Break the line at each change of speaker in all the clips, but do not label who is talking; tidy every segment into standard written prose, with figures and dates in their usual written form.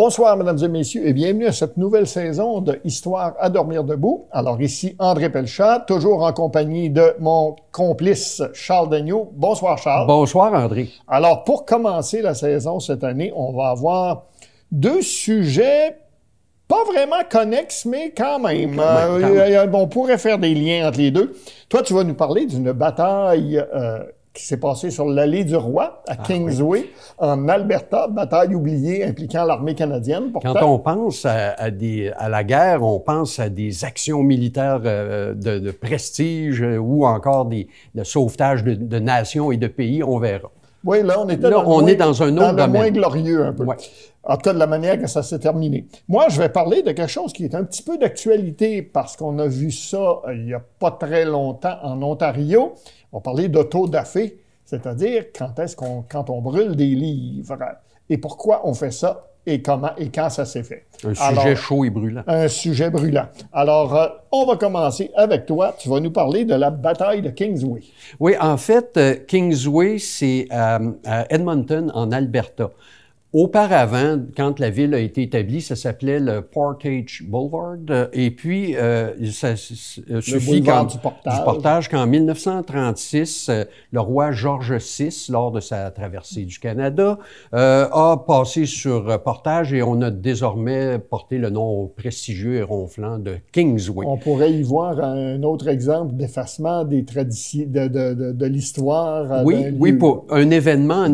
Bonsoir, mesdames et messieurs, et bienvenue à cette nouvelle saison de Histoire à dormir debout. Alors ici, André Pelchat, toujours en compagnie de mon complice Charles Daigneault. Bonsoir, Charles.
Bonsoir, André.
Alors, pour commencer la saison cette année, on va avoir deux sujets pas vraiment connexes, mais quand même. On pourrait faire des liens entre les deux. Toi, tu vas nous parler d'une bataille qui s'est passée sur l'allée du Roi, à Kingsway, en Alberta, bataille oubliée impliquant l'armée canadienne.
Pourtant, quand on pense à la guerre, on pense à des actions militaires de prestige ou encore de sauvetage de nations et de pays, on verra.
Oui, là, on était dans un autre domaine. Moins glorieux un peu. Ouais. En tout cas, de la manière que ça s'est terminé. Moi, je vais parler de quelque chose qui est un petit peu d'actualité parce qu'on a vu ça il n'y a pas très longtemps en Ontario. On va parler d'auto-da-fé, c'est-à-dire quand on brûle des livres et pourquoi on fait ça et comment et quand ça s'est fait.
Un sujet chaud et brûlant.
Un sujet brûlant. Alors, on va commencer avec toi. Tu vas nous parler de la bataille de Kingsway.
Oui, en fait, Kingsway, c'est à Edmonton, en Alberta. Auparavant, quand la ville a été établie, ça s'appelait le Portage Boulevard. Et puis, ça suffit
du
portage qu'en 1936, le roi George VI, lors de sa traversée du Canada, a passé sur portage et on a désormais porté le nom prestigieux et ronflant de Kingsway.
On pourrait y voir un autre exemple d'effacement des traditions de l'histoire.
Oui, pour un événement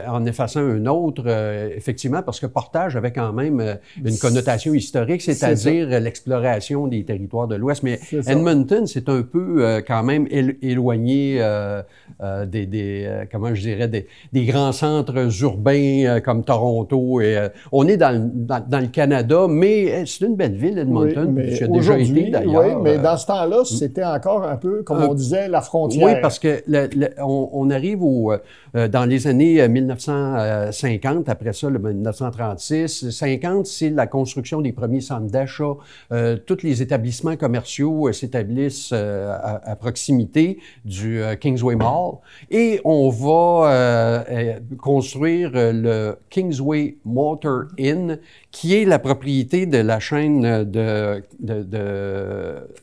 en effaçant un autre. Effectivement, parce que portage avait quand même une connotation historique, c'est-à-dire l'exploration des territoires de l'Ouest. Mais Edmonton, c'est un peu quand même éloigné comment je dirais, des grands centres urbains comme Toronto. Et, on est dans le Canada, mais c'est une belle ville, Edmonton.
Oui,
j'ai déjà été d'ailleurs.
Oui, mais dans ce temps-là, c'était encore un peu, comme on disait, la frontière.
Oui, parce que on arrive dans les années 1950, après ça, le 1936, 50, c'est la construction des premiers centres d'achat. Tous les établissements commerciaux s'établissent à proximité du Kingsway Mall. Et on va construire le Kingsway Motor Inn, qui est la propriété de la chaîne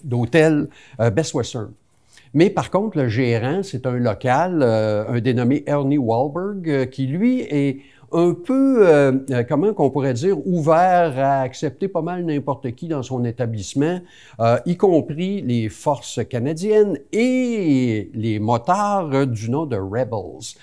d'hôtels Best Western. Mais par contre, le gérant, c'est un local, un dénommé Ernie Wahlberg, qui lui est un peu, comment qu'on pourrait dire, ouvert à accepter pas mal n'importe qui dans son établissement, y compris les forces canadiennes et les motards du nom de Rebels.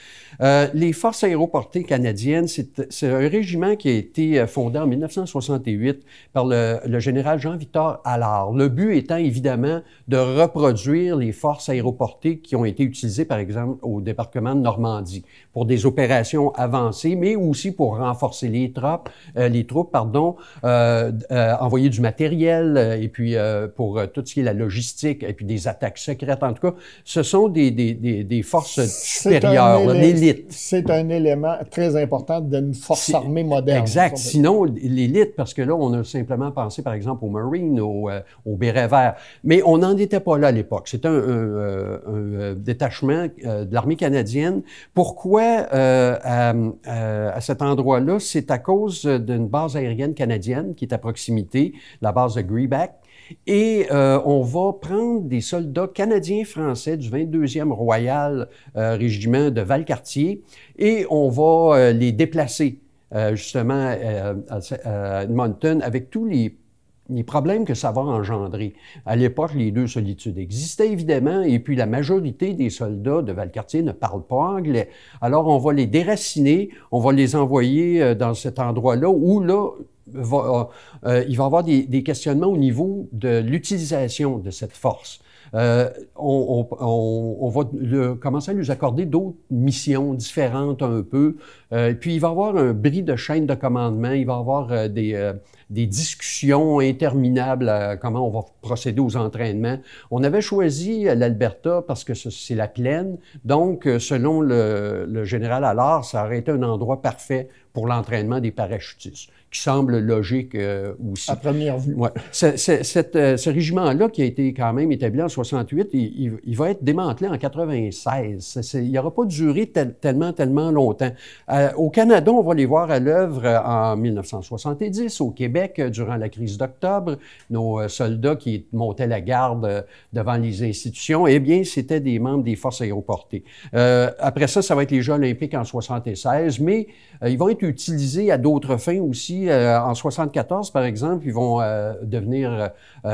Les forces aéroportées canadiennes, c'est un régiment qui a été fondé en 1968 par le général Jean-Victor Allard. Le but étant évidemment de reproduire les forces aéroportées qui ont été utilisées, par exemple, au débarquement de Normandie pour des opérations avancées, mais aussi pour renforcer les troupes, envoyer du matériel et puis pour tout ce qui est la logistique et puis des attaques secrètes. En tout cas, ce sont des forces supérieures, l'élite.
C'est un élément très important d'une force armée moderne.
Exact. Sinon, l'élite, parce que là, on a simplement pensé, par exemple, aux Marines, aux bérets verts. Mais on n'en était pas là à l'époque. C'était un détachement de l'armée canadienne. Pourquoi à cet endroit-là? C'est à cause d'une base aérienne canadienne qui est à proximité, la base de Greeback. Et on va prendre des soldats canadiens-français du 22e Royal Régiment de Valcartier et on va les déplacer justement à Edmonton avec tous les problèmes que ça va engendrer. À l'époque, les deux solitudes existaient évidemment, et puis la majorité des soldats de Valcartier ne parlent pas anglais. Alors, on va les déraciner, on va les envoyer dans cet endroit-là où, là, il va y avoir des questionnements au niveau de l'utilisation de cette force. On va commencer à lui accorder d'autres missions différentes un peu. Puis il va y avoir un bris de chaîne de commandement, il va y avoir des discussions interminables à comment on va procéder aux entraînements. On avait choisi l'Alberta parce que c'est la plaine. Donc, selon le général Allard, ça aurait été un endroit parfait pour l'entraînement des parachutistes, qui semble logique aussi.
À première vue.
Ouais. Ce régiment-là, qui a été quand même établi en 68, il va être démantelé en 96. Il n'aura pas duré tellement longtemps. Au Canada, on va les voir à l'œuvre en 1970. Au Québec, durant la crise d'octobre, nos soldats qui montaient la garde devant les institutions, eh bien, c'était des membres des forces aéroportées. Après ça va être les Jeux olympiques en 76, mais ils vont être utilisés à d'autres fins aussi. En 74, par exemple, ils vont devenir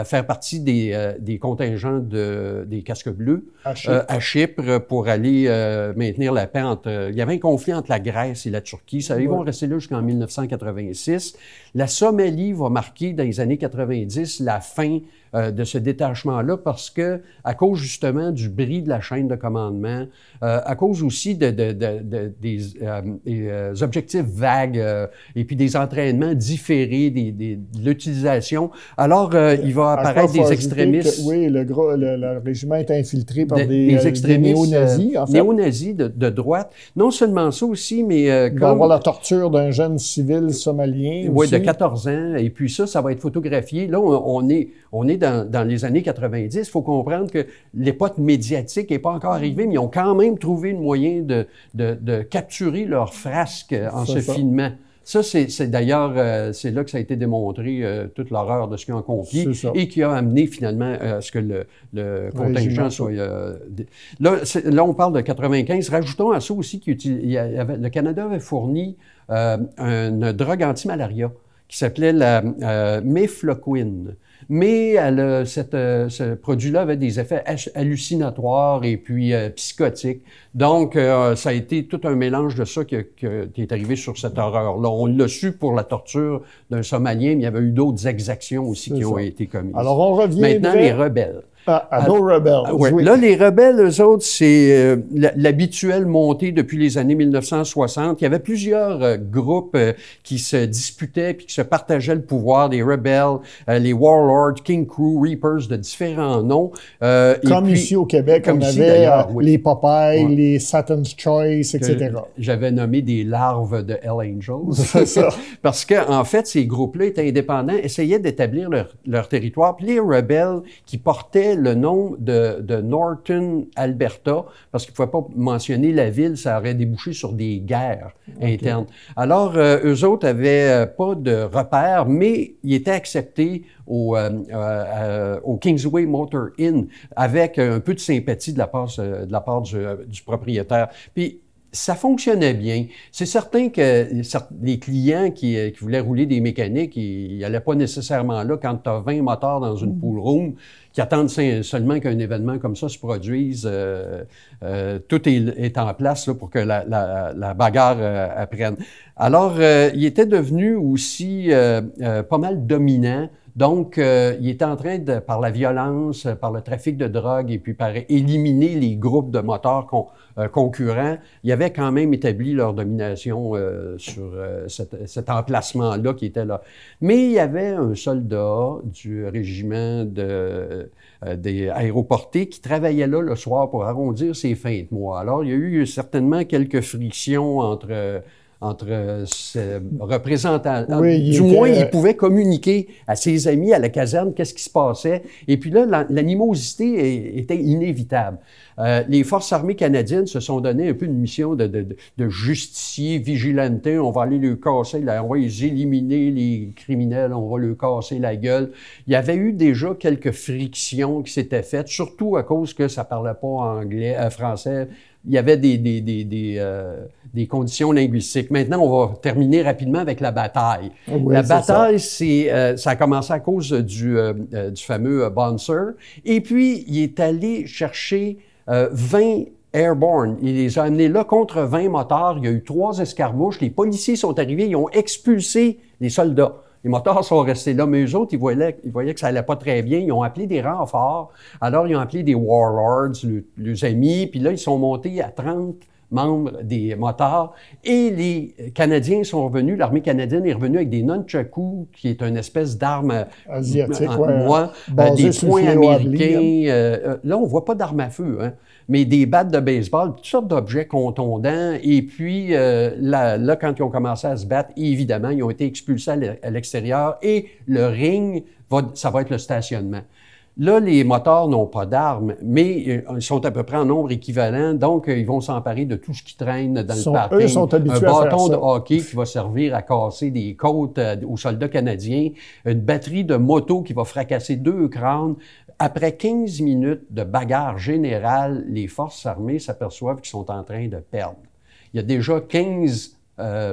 faire partie des contingents des casques bleus à Chypre pour aller maintenir la paix entre... Il y avait un conflit entre la Grèce et la Turquie. Ils vont rester là jusqu'en 1986. La Somalie va marquer dans les années 90 la fin de ce détachement-là parce que, à cause justement du bris de la chaîne de commandement, à cause aussi des objectifs vagues et puis des entraînements différés, de l'utilisation. Alors, il va apparaître des extrémistes.
Oui, le régiment est infiltré par des extrémistes néo-nazis, en fait.
Néo-nazis de droite. Non seulement ça aussi, mais
il va y avoir la torture d'un jeune civil somalien.
Oui, de 14 ans. Et puis ça va être photographié. Là, on est dans les années 90. Il faut comprendre que l'époque médiatique n'est pas encore arrivée, mais ils ont quand même trouvé le moyen de capturer leur frasque en se filmant. Ça, c'est d'ailleurs, c'est là que ça a été démontré, toute l'horreur de ce qu'ils ont accompli et qui a amené finalement à ce que le contingent soit... Là, on parle de 95. Rajoutons à ça aussi le Canada avait fourni une drogue anti-malaria qui s'appelait la mefloquine. Mais ce produit-là avait des effets hallucinatoires et puis psychotiques. Donc, ça a été tout un mélange de ça qui est arrivé sur cette horreur-là. On l'a su pour la torture d'un Somalien, mais il y avait eu d'autres exactions aussi qui ont été commises.
Alors, on revient
maintenant, les rebelles.
nos rebelles.
Ouais.
Oui.
Là, les rebelles, eux autres, c'est l'habituelle montée depuis les années 1960. Il y avait plusieurs groupes qui se disputaient puis qui se partageaient le pouvoir. Les rebelles, les warlords, King Crew, Reapers, de différents noms.
Comme ici au Québec, on avait les Popeyes, les Satan's Choice, etc.
J'avais nommé des larves de Hell Angels.
C'est ça.
Parce qu'en fait, ces groupes-là étaient indépendants, essayaient d'établir leur territoire. Puis les rebelles qui portaient le nom de Norton, Alberta, parce qu'il ne pouvait pas mentionner la ville, ça aurait débouché sur des guerres internes. Alors, eux autres n'avaient pas de repères, mais ils étaient acceptés au Kingsway Motor Inn avec un peu de sympathie de la part du propriétaire. Puis, ça fonctionnait bien. C'est certain que les clients qui voulaient rouler des mécaniques, ils n'allaient pas nécessairement là quand tu as 20 moteurs dans une pool room qui attendent seulement qu'un événement comme ça se produise. Tout est en place là, pour que la bagarre apprenne. Alors, il était devenu aussi pas mal dominant. Donc, il était en train par la violence, par le trafic de drogue et puis par éliminer les groupes de moteurs concurrents, il avait quand même établi leur domination sur cet emplacement-là qui était là. Mais il y avait un soldat du régiment des aéroportés qui travaillait là le soir pour arrondir ses fins de mois. Alors, il y a eu certainement quelques frictions entre ces représentants.
Oui,
du moins, il pouvait communiquer à ses amis à la caserne qu'est-ce qui se passait. Et puis là, l'animosité était inévitable. Les forces armées canadiennes se sont donné un peu une mission de justicier, vigilante. On va aller leur casser, on va les éliminer, les criminels, on va leur casser la gueule. Il y avait eu déjà quelques frictions qui s'étaient faites, surtout à cause que ça parlait pas français. Il y avait des conditions linguistiques. Maintenant, on va terminer rapidement avec la bataille.
Oui,
la bataille, ça a commencé à cause du fameux Bonser. Et puis, il est allé chercher 20 airborne. Il les a amenés là contre 20 motards. Il y a eu 3 escarmouches. Les policiers sont arrivés. Ils ont expulsé les soldats. Les motards sont restés là, mais eux autres, ils voyaient que ça allait pas très bien. Ils ont appelé des renforts. Alors, ils ont appelé des warlords, leurs amis, puis là, ils sont montés à 30 membres des motards. Et les Canadiens sont revenus, l'armée canadienne est revenue avec des nunchakus, qui est une espèce d'arme
asiatique,
des poings américains. Là, on voit pas d'armes à feu, hein, mais des battes de baseball, toutes sortes d'objets contondants. Et puis, là, quand ils ont commencé à se battre, évidemment, ils ont été expulsés à l'extérieur et le ring, ça va être le stationnement. Là, les motards n'ont pas d'armes, mais ils sont à peu près en nombre équivalent, donc ils vont s'emparer de tout ce qui traîne dans le parking.
Eux sont habitués
un bâton de hockey qui va servir à casser des côtes aux soldats canadiens, une batterie de motos qui va fracasser 2 crânes. Après 15 minutes de bagarre générale, les forces armées s'aperçoivent qu'ils sont en train de perdre. Il y a déjà 15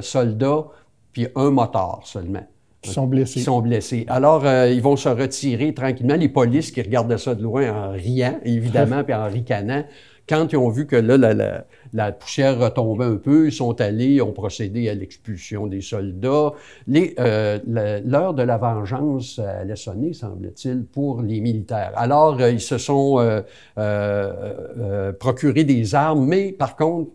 soldats, puis un motard seulement.
Qui sont blessés.
Alors, ils vont se retirer tranquillement. Les polices qui regardaient ça de loin en riant, évidemment, puis en ricanant, quand ils ont vu que là, la poussière retombait un peu, ils sont allés, ont procédé à l'expulsion des soldats. L'heure de la vengeance allait sonner, semble-t-il, pour les militaires. Alors, ils se sont procuré des armes, mais par contre,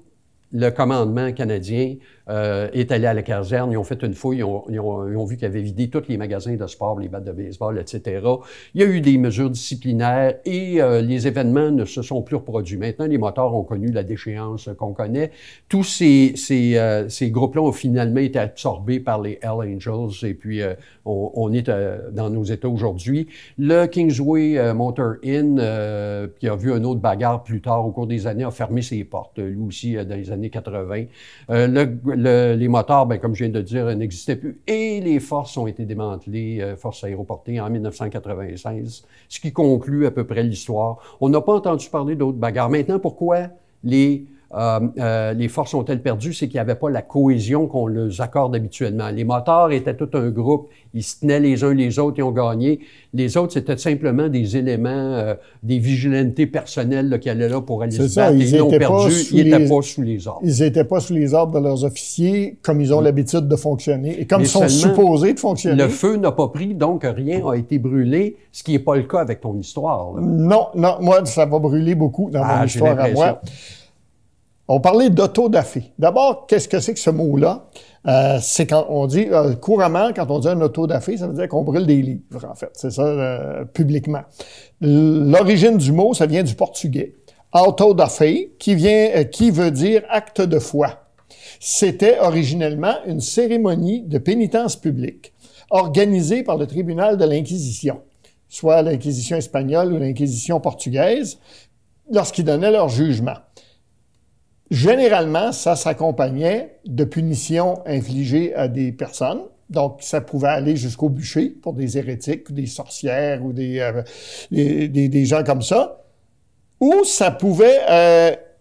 le commandement canadien est allé à la caserne, ils ont fait une fouille, ils ont vu qu'ils avaient vidé tous les magasins de sport, les battes de baseball, etc. Il y a eu des mesures disciplinaires et les événements ne se sont plus reproduits. Maintenant, les motards ont connu la déchéance qu'on connaît. Tous ces groupes-là ont finalement été absorbés par les Hells Angels et puis on est dans nos États aujourd'hui. Le Kingsway Motor Inn, qui a vu une autre bagarre plus tard au cours des années, a fermé ses portes, lui aussi, dans les années 80. Les motards, comme je viens de dire, n'existaient plus. Et les forces ont été démantelées, forces aéroportées, en 1996, ce qui conclut à peu près l'histoire. On n'a pas entendu parler d'autres bagarres. Maintenant, pourquoi les forces ont-elles perdu? C'est qu'il n'y avait pas la cohésion qu'on leur accorde habituellement. Les motards étaient tout un groupe. Ils se tenaient les uns les autres, ils ont gagné. Les autres, c'était simplement des éléments, des vigilantés personnels là, qui allaient là pour aller se battre. Ils l'ont perdu, ils n'étaient pas sous les ordres.
Ils n'étaient pas sous les ordres de leurs officiers comme ils ont l'habitude de fonctionner et comme ils sont supposés de fonctionner.
Le feu n'a pas pris, donc rien n'a été brûlé, ce qui n'est pas le cas avec ton histoire. Là.
Non, moi, ça va brûler beaucoup dans mon histoire à moi. On parlait d'autodafé. D'abord, qu'est-ce que c'est que ce mot-là? C'est quand on dit, couramment, quand on dit un autodafé, ça veut dire qu'on brûle des livres, en fait. C'est ça, publiquement. L'origine du mot, ça vient du portugais. Autodafé, qui veut dire acte de foi. C'était originellement une cérémonie de pénitence publique organisée par le tribunal de l'Inquisition, soit l'Inquisition espagnole ou l'Inquisition portugaise, lorsqu'ils donnaient leur jugement. Généralement, ça s'accompagnait de punitions infligées à des personnes. Donc, ça pouvait aller jusqu'au bûcher pour des hérétiques, ou des sorcières, ou des gens comme ça. Ou ça pouvait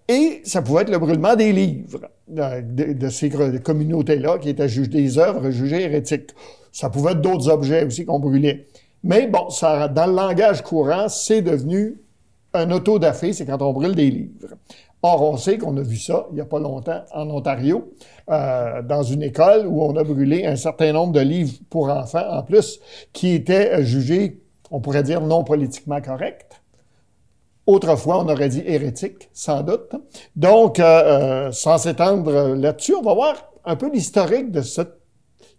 être le brûlement des livres de ces communautés-là qui étaient des œuvres jugées hérétiques. Ça pouvait être d'autres objets aussi qu'on brûlait. Mais bon, ça, dans le langage courant, c'est devenu un autodafé, c'est quand on brûle des livres. Or, on sait qu'on a vu ça il n'y a pas longtemps en Ontario, dans une école où on a brûlé un certain nombre de livres pour enfants, en plus, qui étaient jugés, on pourrait dire, non politiquement corrects. Autrefois, on aurait dit hérétiques, sans doute. Donc, sans s'étendre là-dessus, on va voir un peu l'historique de cette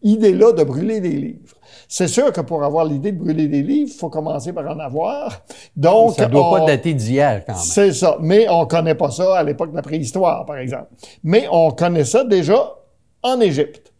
idée-là de brûler des livres. C'est sûr que pour avoir l'idée de brûler des livres, il faut commencer par en avoir. Donc,
ça ne doit pas dater d'hier, quand même.
C'est ça. Mais on ne connaît pas ça à l'époque de la préhistoire, par exemple. Mais on connaît ça déjà en Égypte.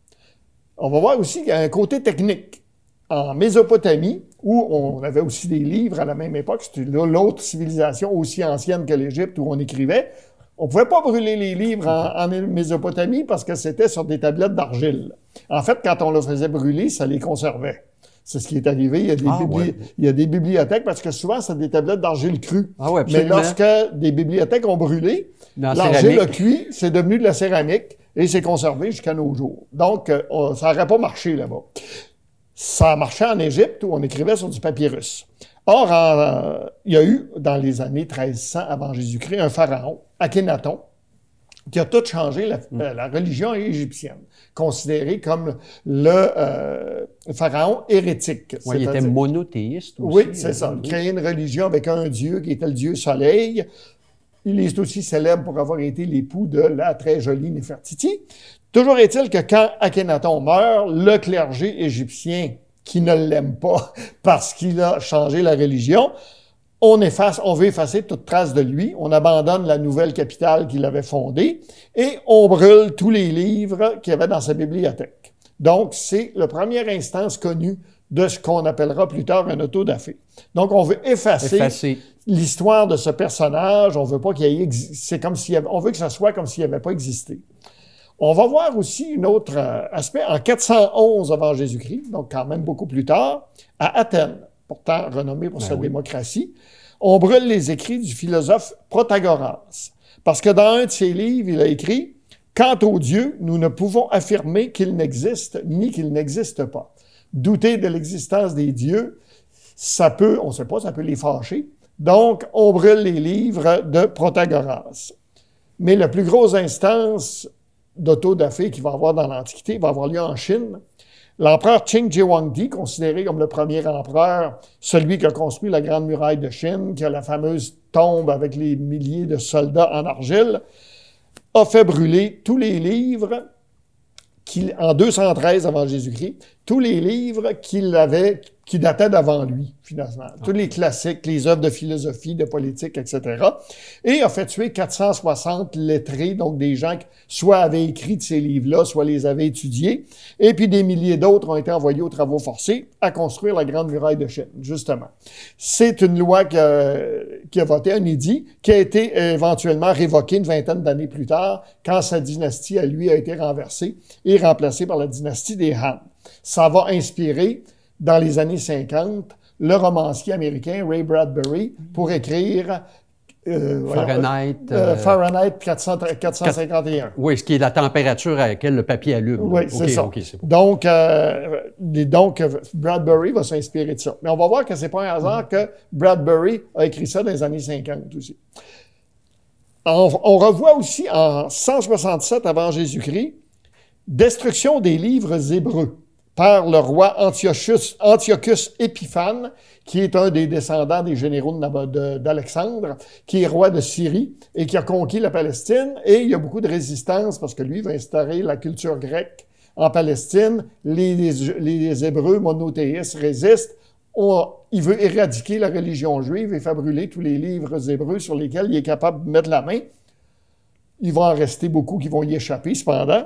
On va voir aussi qu'il y a un côté technique. En Mésopotamie, où on avait aussi des livres à la même époque, c'était l'autre civilisation aussi ancienne que l'Égypte où on écrivait, on ne pouvait pas brûler les livres en Mésopotamie parce que c'était sur des tablettes d'argile. En fait, quand on le faisait brûler, ça les conservait. C'est ce qui est arrivé. Il y a des bibliothèques, parce que souvent, c'est des tablettes d'argile crue. Mais lorsque des bibliothèques ont brûlé, l'argile a cuit, c'est devenu de la céramique et c'est conservé jusqu'à nos jours. Donc, ça n'aurait pas marché là-bas. Ça a marché en Égypte où on écrivait sur du papyrus. Or, il y a eu, dans les années 1300 avant Jésus-Christ, un pharaon, Akhénaton, qui a tout changé la religion égyptienne, considéré comme le pharaon hérétique.
Oui, il était monothéiste aussi.
Oui, c'est ça. Il créait une religion avec un dieu qui était le dieu soleil. Il est aussi célèbre pour avoir été l'époux de la très jolie Néfertiti. Toujours est-il que quand Akhenaton meurt, le clergé égyptien qui ne l'aime pas parce qu'il a changé la religion, on veut effacer toute trace de lui, on abandonne la nouvelle capitale qu'il avait fondée et on brûle tous les livres qu'il y avait dans sa bibliothèque. Donc, c'est la première instance connue de ce qu'on appellera plus tard un auto-da-fé. Donc, on veut effacer l'histoire de ce personnage, on veut pas qu'il y ait, on veut que ça soit comme s'il n'avait pas existé. On va voir aussi un autre aspect. En 411 avant Jésus-Christ, donc quand même beaucoup plus tard, à Athènes, pourtant renommée pour sa démocratie, on brûle les écrits du philosophe Protagoras. Parce que dans un de ses livres, il a écrit « Quant aux dieux, nous ne pouvons affirmer qu'ils n'existent ni qu'ils n'existent pas. Douter de l'existence des dieux, on ne sait pas, ça peut les fâcher. Donc, on brûle les livres de Protagoras. » Mais la plus grosse instance d'auto-da-fé qu'il va avoir dans l'Antiquité va avoir lieu en Chine. L'empereur Qing Shi Huangdi, considéré comme le premier empereur, celui qui a construit la Grande Muraille de Chine, qui a la fameuse tombe avec les milliers de soldats en argile, a fait brûler tous les livres en 213 avant Jésus-Christ, tous les livres qui dataient d'avant lui, finalement. Tous les classiques, les œuvres de philosophie, de politique, etc. Et a fait tuer 460 lettrés, donc des gens qui soit avaient écrit de ces livres-là, soit les avaient étudiés. Et puis des milliers d'autres ont été envoyés aux travaux forcés à construire la Grande Muraille de Chine, justement. C'est une loi qui a voté un édit, qui a été éventuellement révoqué une vingtaine d'années plus tard, quand sa dynastie, à lui, a été renversée et remplacée par la dynastie des Han. Ça va inspirer, dans les années 50, le romancier américain Ray Bradbury pour écrire
Fahrenheit
451.
Oui, ce qui est la température à laquelle le papier allume.
Oui, c'est ça.
Okay, c'est bon.
Donc, Bradbury va s'inspirer de ça. Mais on va voir que c'est pas un hasard que Bradbury a écrit ça dans les années 50 aussi. On revoit aussi en 167 avant Jésus-Christ, destruction des livres hébreux par le roi Antiochus Épiphane, qui est un des descendants des généraux d'Alexandre, qui est roi de Syrie et qui a conquis la Palestine. Et il y a beaucoup de résistance parce que lui va instaurer la culture grecque en Palestine. Les Hébreux monothéistes résistent. Il veut éradiquer la religion juive et faire brûler tous les livres hébreux sur lesquels il est capable de mettre la main. Il va en rester beaucoup qui vont y échapper, cependant.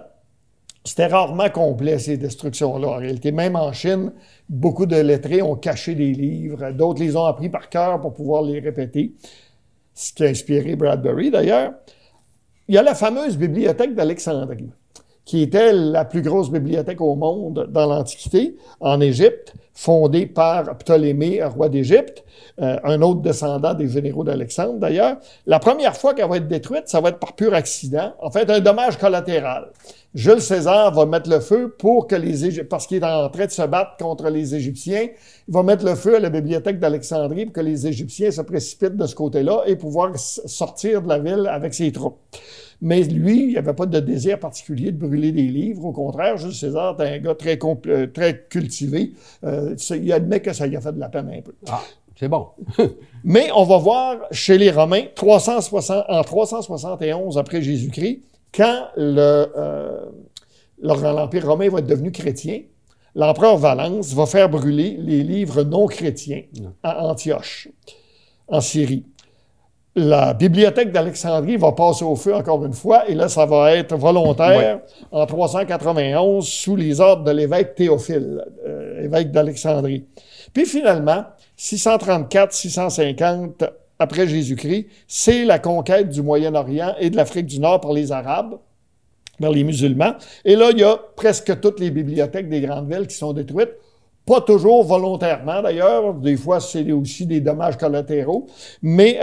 C'était rarement complet, ces destructions-là. En réalité, même en Chine, beaucoup de lettrés ont caché des livres. D'autres les ont appris par cœur pour pouvoir les répéter. Ce qui a inspiré Bradbury, d'ailleurs. Il y a la fameuse bibliothèque d'Alexandrie, qui était la plus grosse bibliothèque au monde dans l'Antiquité, en Égypte, fondée par Ptolémée, roi d'Égypte, un autre descendant des généraux d'Alexandre, d'ailleurs. La première fois qu'elle va être détruite, ça va être par pur accident. En fait, un dommage collatéral. Jules César va mettre le feu parce qu'il est en train de se battre contre les Égyptiens, il va mettre le feu à la bibliothèque d'Alexandrie pour que les Égyptiens se précipitent de ce côté-là et pouvoir sortir de la ville avec ses troupes. Mais lui, il n'avait pas de désir particulier de brûler des livres. Au contraire, Jules César était un gars très cultivé. Il admet que ça lui a fait de la peine un peu.
Ah, c'est bon.
Mais on va voir chez les Romains, en 371 après Jésus-Christ, quand l'Empire romain va être devenu chrétien, l'empereur Valens va faire brûler les livres non chrétiens à Antioche, en Syrie. La bibliothèque d'Alexandrie va passer au feu encore une fois, et là, ça va être volontaire en 391 sous les ordres de l'évêque Théophile, évêque d'Alexandrie. Puis finalement, 634-650 après Jésus-Christ, c'est la conquête du Moyen-Orient et de l'Afrique du Nord par les Arabes, par les musulmans. Et là, il y a presque toutes les bibliothèques des grandes villes qui sont détruites. Pas toujours volontairement, d'ailleurs. Des fois, c'est aussi des dommages collatéraux. Mais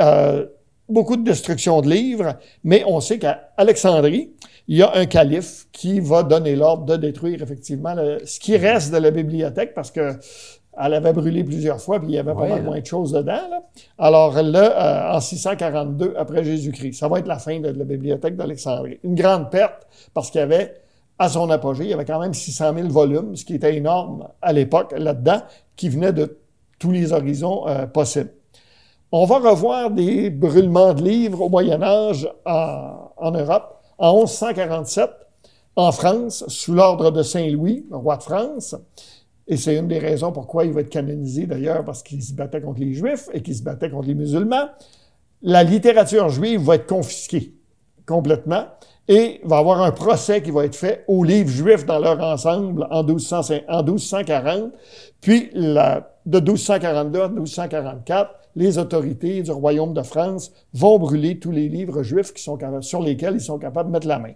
beaucoup de destruction de livres. Mais on sait qu'à Alexandrie, il y a un calife qui va donner l'ordre de détruire effectivement ce qui reste de la bibliothèque parce que elle avait brûlé plusieurs fois, puis il y avait pas mal moins de choses dedans. Là. Alors là, en 642 après Jésus-Christ, ça va être la fin de la bibliothèque d'Alexandrie. Une grande perte, parce qu'il y avait, à son apogée, il y avait quand même 600 000 volumes, ce qui était énorme à l'époque, là-dedans, qui venaient de tous les horizons possibles. On va revoir des brûlements de livres au Moyen Âge en Europe, en 1147, en France, sous l'ordre de Saint-Louis, le roi de France. Et c'est une des raisons pourquoi il va être canonisé, d'ailleurs, parce qu'il se battait contre les Juifs et qu'il se battait contre les musulmans. La littérature juive va être confisquée complètement et va y avoir un procès qui va être fait aux livres juifs dans leur ensemble en 1240. Puis, de 1242 à 1244, les autorités du Royaume de France vont brûler tous les livres juifs sur lesquels ils sont capables de mettre la main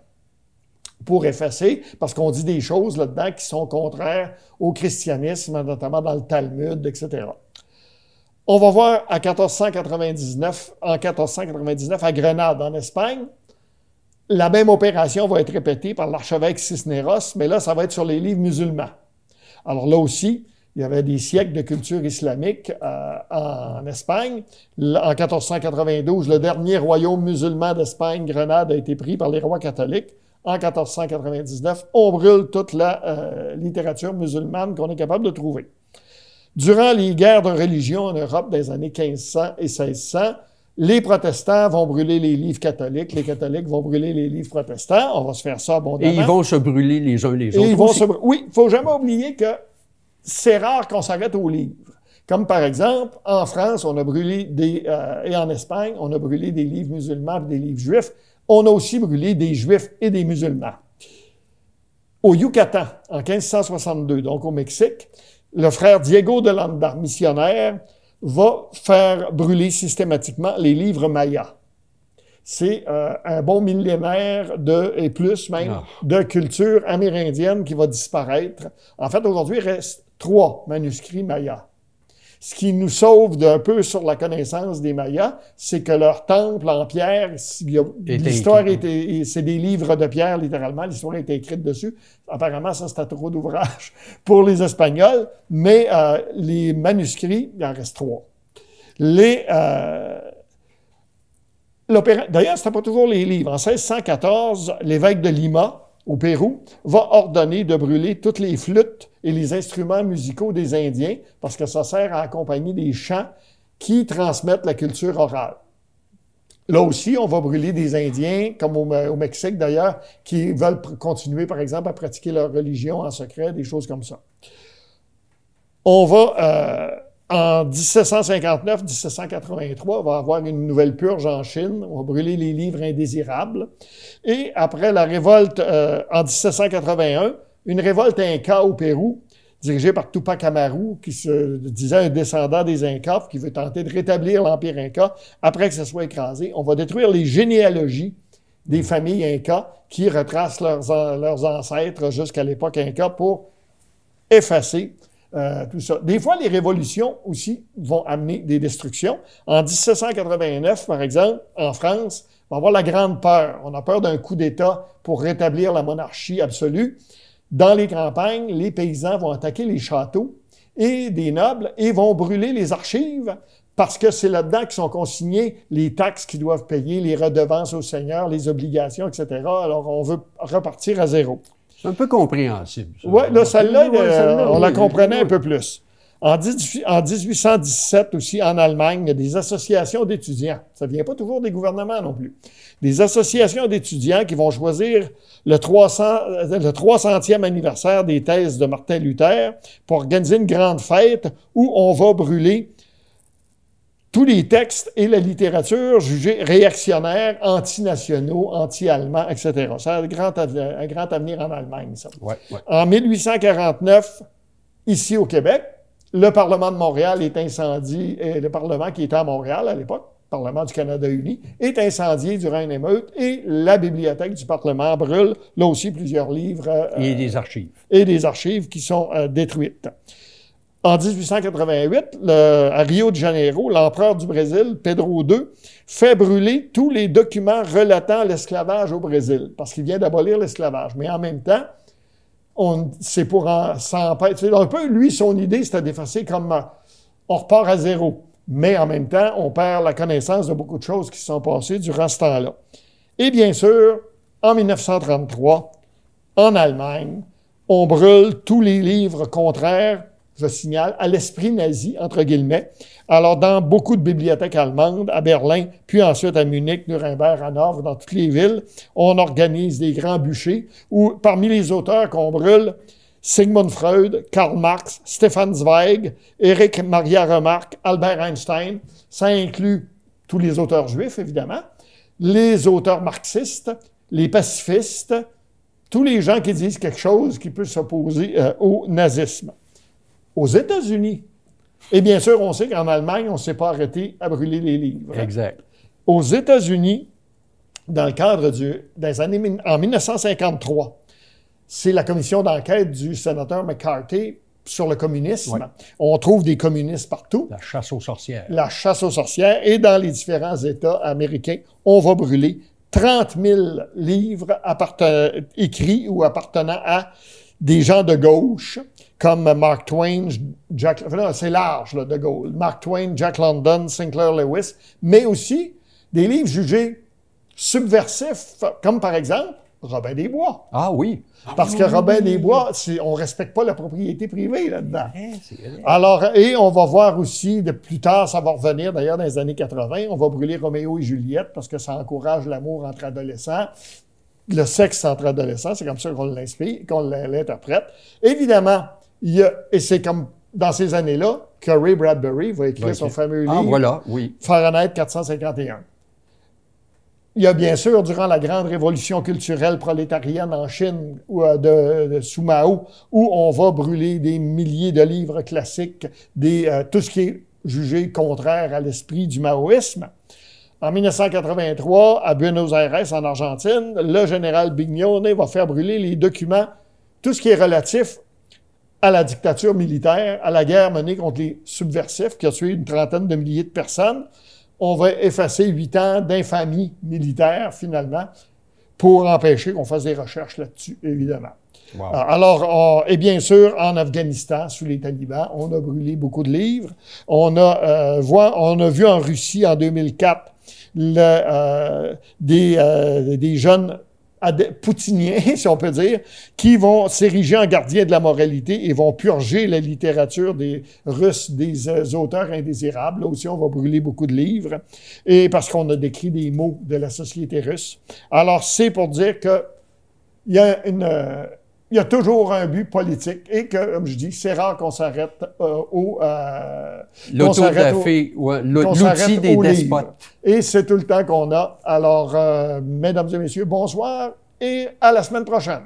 pour effacer, parce qu'on dit des choses là-dedans qui sont contraires au christianisme, notamment dans le Talmud, etc. On va voir en 1499, à Grenade, en Espagne, la même opération va être répétée par l'archevêque Cisneros, mais là, ça va être sur les livres musulmans. Alors là aussi, il y avait des siècles de culture islamique en Espagne. En 1492, le dernier royaume musulman d'Espagne, Grenade, a été pris par les rois catholiques. En 1499, on brûle toute la littérature musulmane qu'on est capable de trouver. Durant les guerres de religion en Europe des années 1500 et 1600, les protestants vont brûler les livres catholiques, les catholiques vont brûler les livres protestants. On va se faire ça abondamment.
Et ils vont se brûler les uns les autres.
Oui, il ne faut jamais oublier que c'est rare qu'on s'arrête aux livres. Comme par exemple, en France, on a brûlé et en Espagne, on a brûlé des livres musulmans et des livres juifs. On a aussi brûlé des Juifs et des musulmans. Au Yucatan, en 1562, donc au Mexique, le frère Diego de Landa, missionnaire, va faire brûler systématiquement les livres mayas. C'est un bon millénaire et plus même de culture amérindienne qui va disparaître. En fait, aujourd'hui, il reste 3 manuscrits mayas. Ce qui nous sauve d'un peu sur la connaissance des Mayas, c'est que leur temple en pierre, l'histoire c'est des livres de pierre, littéralement, l'histoire a été écrite dessus. Apparemment, ça, c'était trop d'ouvrage pour les Espagnols, mais les manuscrits, il en reste 3. D'ailleurs, ce n'était pas toujours les livres. En 1614, l'évêque de Lima, au Pérou, va ordonner de brûler toutes les flûtes et les instruments musicaux des Indiens parce que ça sert à accompagner des chants qui transmettent la culture orale. Là aussi, on va brûler des Indiens, comme au Mexique d'ailleurs, qui veulent continuer, par exemple, à pratiquer leur religion en secret, des choses comme ça. On va, en 1759-1783, on va avoir une nouvelle purge en Chine. On va brûler les livres indésirables. Et après la révolte en 1781, une révolte inca au Pérou, dirigée par Tupac Amaru, qui se disait un descendant des Incas, qui veut tenter de rétablir l'Empire Inca après que ça soit écrasé. On va détruire les généalogies des familles Incas qui retracent leurs ancêtres jusqu'à l'époque Inca pour effacer tout ça. Des fois, les révolutions aussi vont amener des destructions. En 1789, par exemple, en France, on va avoir la grande peur. On a peur d'un coup d'État pour rétablir la monarchie absolue. Dans les campagnes, les paysans vont attaquer les châteaux et des nobles et vont brûler les archives parce que c'est là-dedans qu'ils sont consignés les taxes qu'ils doivent payer, les redevances aux seigneurs, les obligations, etc. Alors, on veut repartir à zéro.
C'est un peu compréhensible.
Oui, là, celle-là, on la comprenait un peu plus. En 1817 aussi, en Allemagne, il y a des associations d'étudiants. Ça ne vient pas toujours des gouvernements non plus. Des associations d'étudiants qui vont choisir le 300e anniversaire des thèses de Martin Luther pour organiser une grande fête où on va brûler tous les textes et la littérature jugés réactionnaires, antinationaux, anti-allemands, etc. Ça a un grand avenir en Allemagne, ça.
Ouais.
En 1849, ici au Québec, le Parlement de Montréal est incendié, le Parlement qui était à Montréal à l'époque, le Parlement du Canada uni, est incendié durant une émeute et la bibliothèque du Parlement brûle, là aussi, plusieurs livres.
Et des archives.
Et des archives qui sont détruites. En 1888, à Rio de Janeiro, l'empereur du Brésil, Pedro II, fait brûler tous les documents relatant l'esclavage au Brésil, parce qu'il vient d'abolir l'esclavage. Mais en même temps, c'est pour s'empêcher. Un peu, lui, son idée, c'était d'effacer comme on repart à zéro. Mais en même temps, on perd la connaissance de beaucoup de choses qui se sont passées durant ce temps-là. Et bien sûr, en 1933, en Allemagne, on brûle tous les livres contraires je signale, à l'esprit nazi, entre guillemets. Alors, dans beaucoup de bibliothèques allemandes, à Berlin, puis ensuite à Munich, Nuremberg, Hanovre, dans toutes les villes, on organise des grands bûchers où, parmi les auteurs qu'on brûle, Sigmund Freud, Karl Marx, Stefan Zweig, Erich Maria Remarque, Albert Einstein, ça inclut tous les auteurs juifs, évidemment, les auteurs marxistes, les pacifistes, tous les gens qui disent quelque chose qui peut s'opposer au nazisme. Aux États-Unis, et bien sûr, on sait qu'en Allemagne, on ne s'est pas arrêté à brûler les livres.
Exact.
Aux États-Unis, dans le cadre en 1953, c'est la commission d'enquête du sénateur McCarthy sur le communisme. Oui. On trouve des communistes partout.
La chasse aux sorcières.
La chasse aux sorcières. Et dans les différents États américains, on va brûler 30 000 livres écrits ou appartenant à des gens de gauche, comme Mark Twain, c'est large, là, de gauche. Mark Twain, Jack London, Sinclair Lewis, mais aussi des livres jugés subversifs, comme par exemple Robin des Bois.
Ah oui.
Parce que Robin des Bois, on ne respecte pas la propriété privée là-dedans. Alors, et on va voir aussi, plus tard, ça va revenir d'ailleurs dans les années 80, on va brûler Roméo et Juliette parce que ça encourage l'amour entre adolescents, le sexe entre adolescents, c'est comme ça qu'on l'interprète. Évidemment, et c'est comme dans ces années-là que Ray Bradbury va écrire son fameux livre Fahrenheit 451. Il y a bien sûr, durant la grande révolution culturelle prolétarienne en Chine sous Mao, où on va brûler des milliers de livres classiques, tout ce qui est jugé contraire à l'esprit du maoïsme. En 1983, à Buenos Aires, en Argentine, le général Bignone va faire brûler les documents, tout ce qui est relatif à la dictature militaire, à la guerre menée contre les subversifs, qui a tué une trentaine de milliers de personnes. On va effacer 8 ans d'infamie militaire, finalement, pour empêcher qu'on fasse des recherches là-dessus, évidemment. Wow. Alors, et bien sûr, en Afghanistan, sous les talibans, on a brûlé beaucoup de livres. On a vu en Russie, en 2004, des jeunes poutiniens, si on peut dire, qui vont s'ériger en gardiens de la moralité et vont purger la littérature des Russes, des auteurs indésirables. Là aussi, on va brûler beaucoup de livres, et parce qu'on a décrit des mots de la société russe. Alors, c'est pour dire que il y a toujours un but politique et que, comme je dis, c'est rare qu'on s'arrête
l'outil des despotes.
Et c'est tout le temps qu'on a. Alors, mesdames et messieurs, bonsoir et à la semaine prochaine.